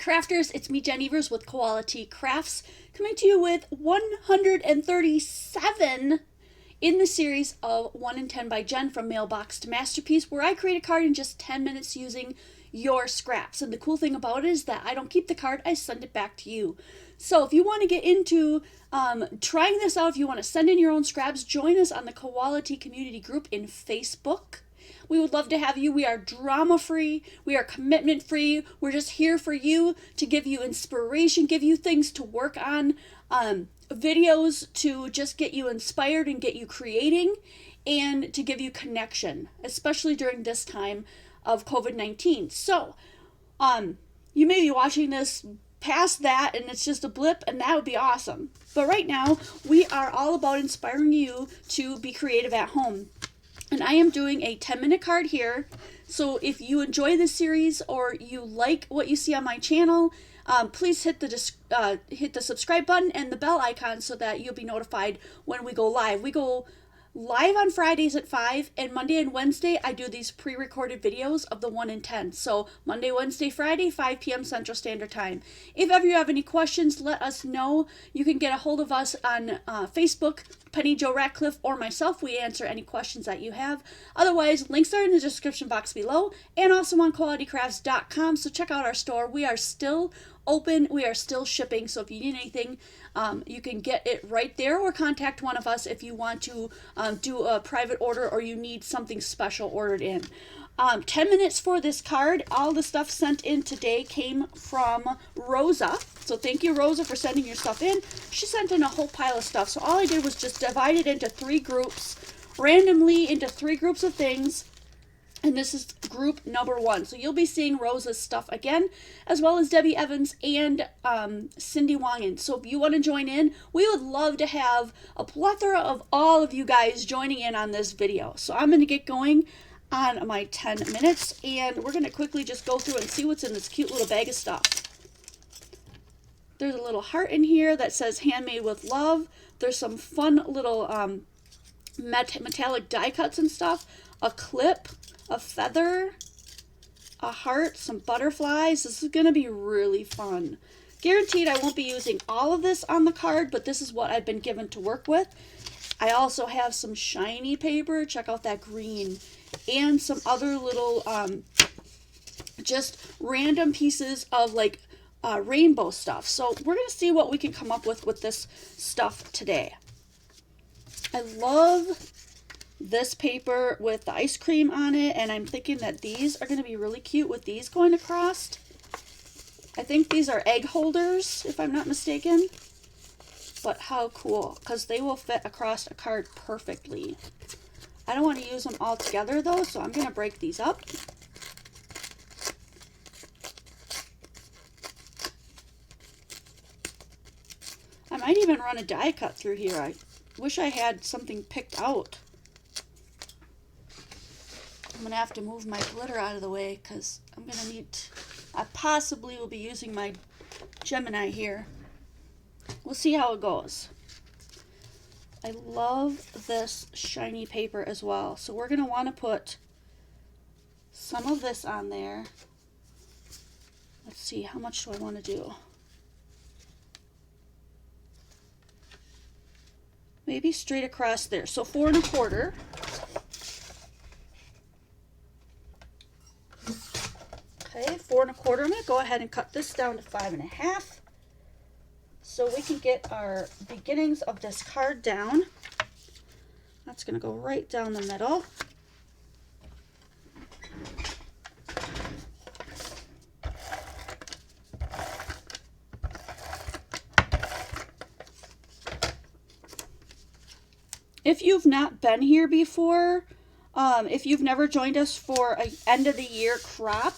Crafters, it's me, Jen Evers with Quality Crafts, coming to you with 137 in the series of 1 in 10 by Jen, from Mailbox to Masterpiece, where I create a card in just 10 minutes using your scraps. And the cool thing about it is that I don't keep the card, I send it back to you. So if you want to get into trying this out, if you want to send in your own scraps, join us on the Quality Community Group in Facebook. We would love to have you. We are drama-free. We are commitment-free. We're just here for you, to give you inspiration, give you things to work on, videos to just get you inspired and get you creating, and to give you connection, especially during this time of COVID-19. So, you may be watching this past that and it's just a blip, and that would be awesome. But right now, we are all about inspiring you to be creative at home. And I am doing a 10-minute card here. So if you enjoy this series or you like what you see on my channel, please hit the subscribe button and the bell icon so that you'll be notified when we go live. We go live on Fridays at 5, and Monday and Wednesday I do these pre-recorded videos of the 1 in 10. So Monday, Wednesday, Friday, 5 p.m. Central Standard Time. If ever you have any questions, let us know. You can get a hold of us on Facebook, Penny Jo Ratcliffe, or myself. We answer any questions that you have. Otherwise, links are in the description box below, and also on qualitycrafts.com. So check out our store. We are still open. We are still shipping. So if you need anything, you can get it right there, or contact one of us if you want to do a private order or you need something special ordered in. 10 minutes for this card. All the stuff sent in today came from Rosa. So thank you, Rosa, for sending your stuff in. She sent in a whole pile of stuff. So all I did was just divide it into 3 groups, randomly into 3 groups of things. And this is group number 1. So you'll be seeing Rosa's stuff again, as well as Debbie Evans and Cindy Wangen. So if you want to join in, we would love to have a plethora of all of you guys joining in on this video. So I'm going to get going on my 10 minutes, and we're going to quickly just go through and see what's in this cute little bag of stuff. There's a little heart in here that says handmade with love. There's some fun little metallic die cuts and stuff, a clip, a feather, a heart, some butterflies. This is going to be really fun. Guaranteed I won't be using all of this on the card, but this is what I've been given to work with. I also have some shiny paper. Check out that green. And some other little just random pieces of like rainbow stuff. So we're going to see what we can come up with this stuff today. I love this paper with the ice cream on it, and I'm thinking that these are going to be really cute with these going across. I think these are egg holders, if I'm not mistaken. But how cool, because they will fit across a card perfectly. I don't want to use them all together though, so I'm going to break these up. I might even run a die cut through here. I wish I had something picked out. I'm going to have to move my glitter out of the way because I'm going to need, I possibly will be using my Gemini here. We'll see how it goes. I love this shiny paper as well. So we're going to want to put some of this on there. Let's see, how much do I want to do? Maybe straight across there. So 4 1/4. Okay, 4 1/4. I'm going to go ahead and cut this down to 5 1/2. So we can get our beginnings of this card down. That's going to go right down the middle. If you've not been here before, if you've never joined us for an end of the year crop,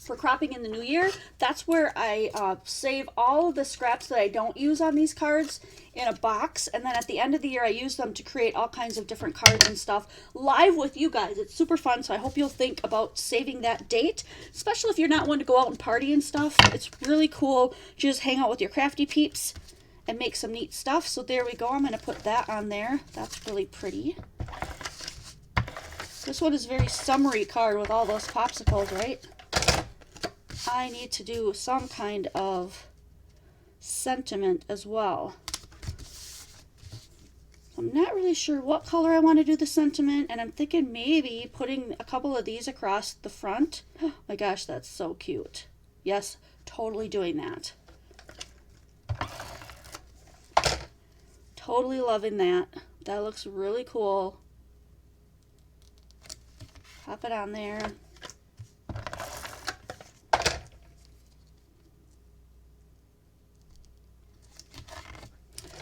for cropping in the new year, that's where I save all of the scraps that I don't use on these cards in a box, and then at the end of the year I use them to create all kinds of different cards and stuff live with you guys. It's super fun, so I hope you'll think about saving that date, especially if you're not one to go out and party and stuff. It's really cool. Just hang out with your crafty peeps and make some neat stuff. So there we go. I'm going to put that on there. That's really pretty. This one is a very summery card with all those popsicles, right? I need to do some kind of sentiment as well. I'm not really sure what color I want to do the sentiment, and I'm thinking maybe putting a couple of these across the front. Oh my gosh, that's so cute. Yes, totally doing that. Totally loving that. That looks really cool. Pop it on there.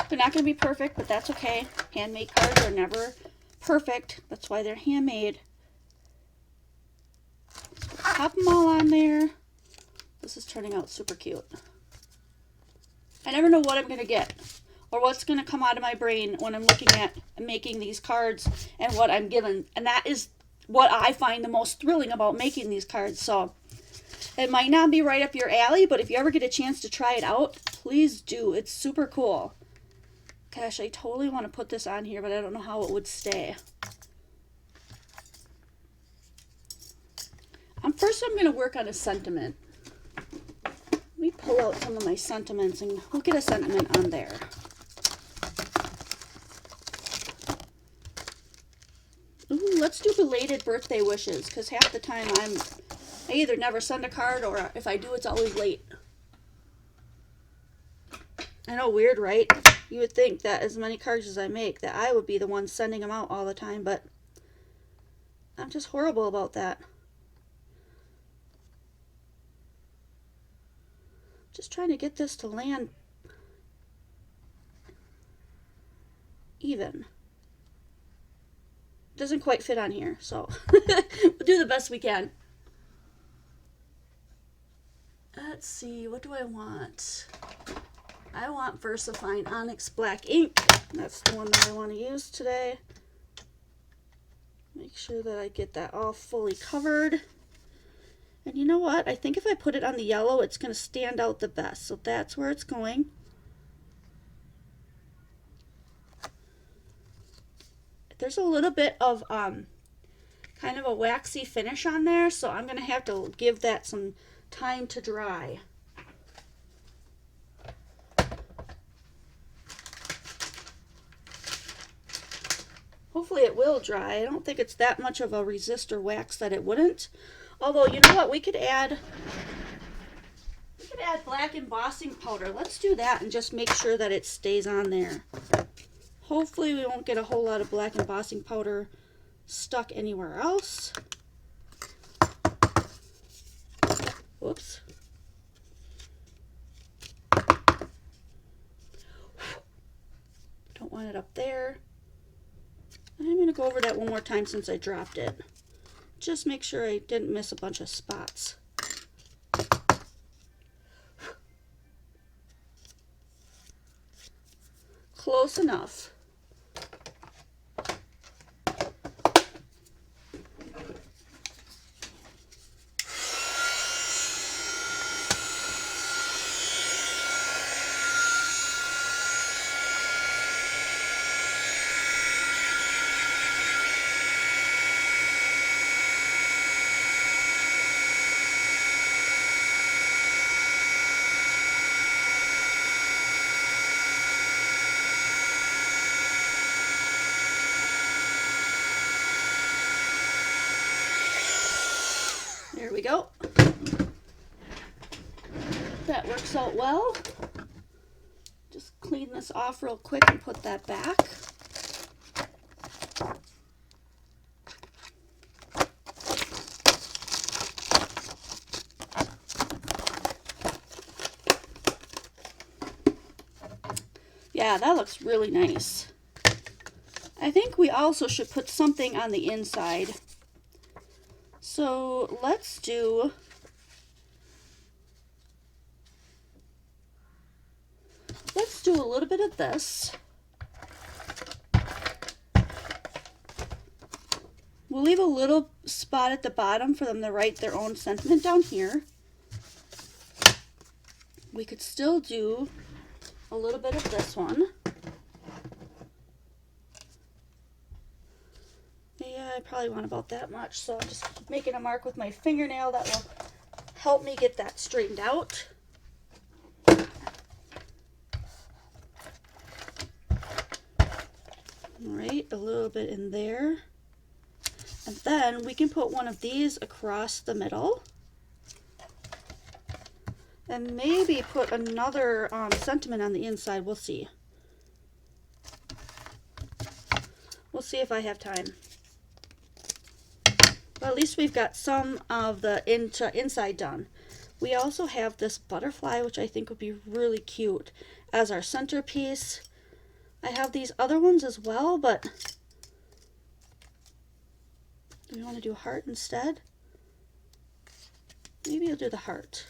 They're not going to be perfect, but that's okay. Handmade cards are never perfect. That's why they're handmade. Pop them all on there. This is turning out super cute. I never know what I'm going to get or what's going to come out of my brain when I'm looking at making these cards and what I'm given. And that is what I find the most thrilling about making these cards. So it might not be right up your alley, but if you ever get a chance to try it out, please do. It's super cool. Gosh, I totally want to put this on here, but I don't know how it would stay. First I'm going to work on a sentiment. Let me pull out some of my sentiments and we'll get a sentiment on there. Ooh, let's do belated birthday wishes, because half the time I either never send a card, or if I do, it's always late. I know, weird, right? You would think that as many cards as I make, that I would be the one sending them out all the time, but I'm just horrible about that. Just trying to get this to land even. Doesn't quite fit on here, so we'll do the best we can. Let's see, what do I want? I want VersaFine Onyx Black ink. That's the one that I want to use today. Make sure that I get that all fully covered. And you know what? I think if I put it on the yellow, it's going to stand out the best. So that's where it's going. There's a little bit of kind of a waxy finish on there, so I'm going to have to give that some time to dry. Hopefully it will dry. I don't think it's that much of a resistor wax that it wouldn't. Although, you know what? We could add black embossing powder. Let's do that and just make sure that it stays on there. Hopefully we won't get a whole lot of black embossing powder stuck anywhere else. Whoops. Don't want it up there. I'm going to go over that one more time since I dropped it. Just make sure I didn't miss a bunch of spots. Close enough. There we go. That works out well. Just clean this off real quick and put that back. Yeah, that looks really nice. I think we also should put something on the inside. So let's do a little bit of this. We'll leave a little spot at the bottom for them to write their own sentiment down here. We could still do a little bit of this one. Yeah, I probably want about that much, so I'm just making a mark with my fingernail that will help me get that straightened out. All right, a little bit in there. And then we can put one of these across the middle. And maybe put another sentiment on the inside. We'll see. We'll see if I have time. But at least we've got some of the inside done. We also have this butterfly, which I think would be really cute as our centerpiece. I have these other ones as well, but do we want to do a heart instead? Maybe I'll do the heart.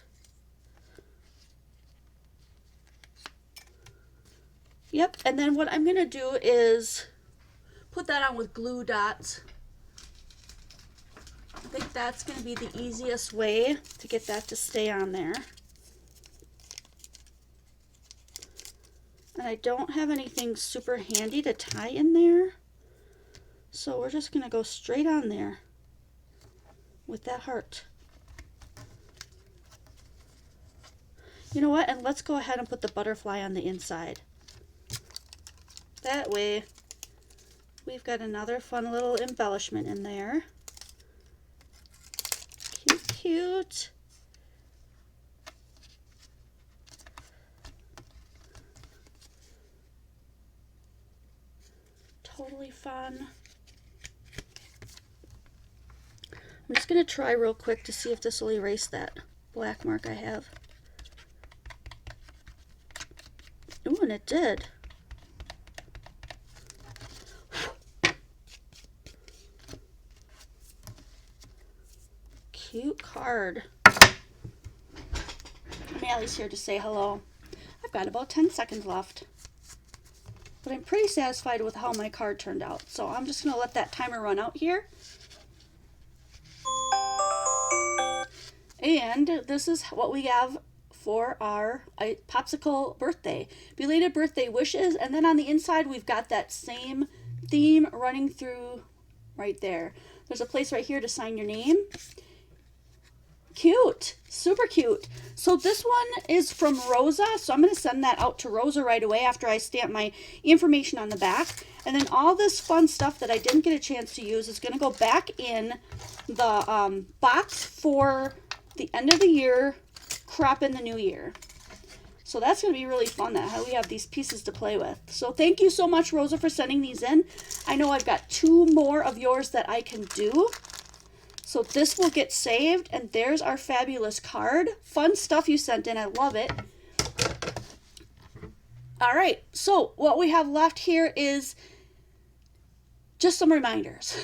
Yep, and then what I'm going to do is put that on with glue dots. I think that's going to be the easiest way to get that to stay on there. And I don't have anything super handy to tie in there, so we're just going to go straight on there with that heart. You know what, and let's go ahead and put the butterfly on the inside. That way we've got another fun little embellishment in there. Cute, cute. Totally fun. I'm just going to try real quick to see if this will erase that black mark I have. Ooh, and it did. Cute card. Mally's here to say hello. I've got about 10 seconds left. But I'm pretty satisfied with how my card turned out. So I'm just going to let that timer run out here. And this is what we have for our popsicle birthday. Belated birthday wishes. And then on the inside, we've got that same theme running through right there. There's a place right here to sign your name. Cute, super cute. So this one is from Rosa, so I'm going to send that out to Rosa right away after I stamp my information on the back. And then all this fun stuff that I didn't get a chance to use is going to go back in the box for the end of the year, crop in the new year. So that's going to be really fun, that how we have these pieces to play with. So thank you so much, Rosa, for sending these in. I know I've got 2 more of yours that I can do. So this will get saved, and there's our fabulous card. Fun stuff you sent in. I love it. All right, so what we have left here is just some reminders.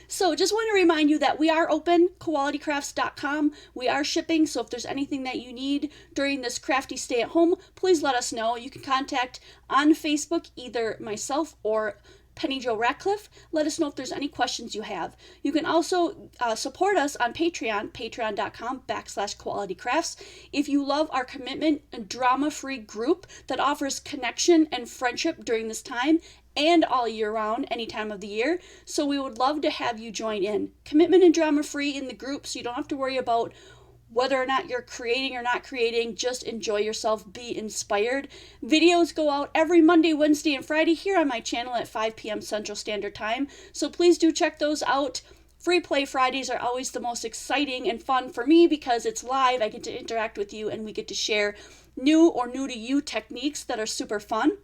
So just want to remind you that we are open, koalitycrafts.com. We are shipping, so if there's anything that you need during this crafty stay at home, please let us know. You can contact on Facebook either myself or Penny Jo Ratcliffe. Let us know if there's any questions you have. You can also support us on Patreon, patreon.com/koalitycrafts. If you love our commitment and drama-free group that offers connection and friendship during this time and all year round, any time of the year. So we would love to have you join in. Commitment and drama-free in the group, so you don't have to worry about whether or not you're creating or not creating. Just enjoy yourself, be inspired. Videos go out every Monday, Wednesday, and Friday here on my channel at 5 p.m. Central Standard Time. So please do check those out. Free Play Fridays are always the most exciting and fun for me because it's live. I get to interact with you and we get to share new or new to you techniques that are super fun.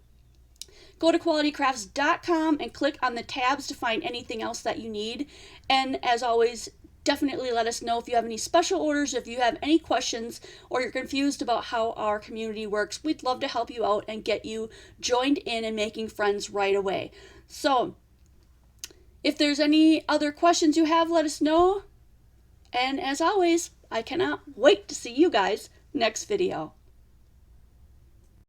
Go to koalitycrafts.com and click on the tabs to find anything else that you need. And as always, definitely let us know if you have any special orders, if you have any questions, or you're confused about how our community works. We'd love to help you out and get you joined in and making friends right away. So if there's any other questions you have, let us know. And as always, I cannot wait to see you guys next video.